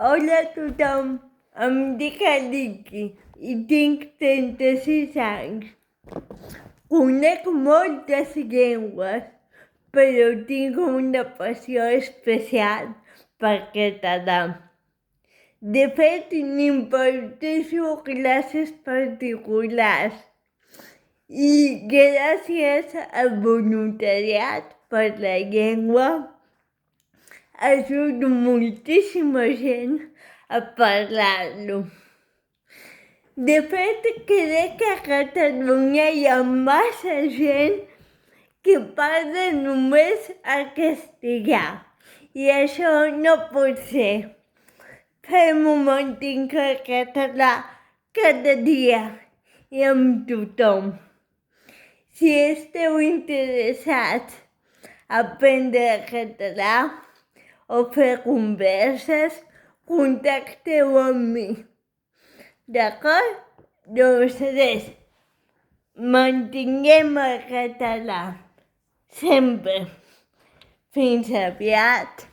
Hola a tothom, em dic Aliki i tinc 36 anys. Conec moltes llengües, però tinc una passió especial per català. De fet, n'imparteixo classes particulars i gràcies al voluntariat per la llengua ajudo moltíssima gent a parlar-lo. De fet, crec que a Catalunya hi ha massa gent que parla només el castellà i això no pot ser. Fem-ho mantenir el català cada dia i amb tothom. Si esteu interessats a aprendre català o fer converses, contacteu amb mi. D'acord? Doncs res, mantinguem el català sempre. Fins aviat.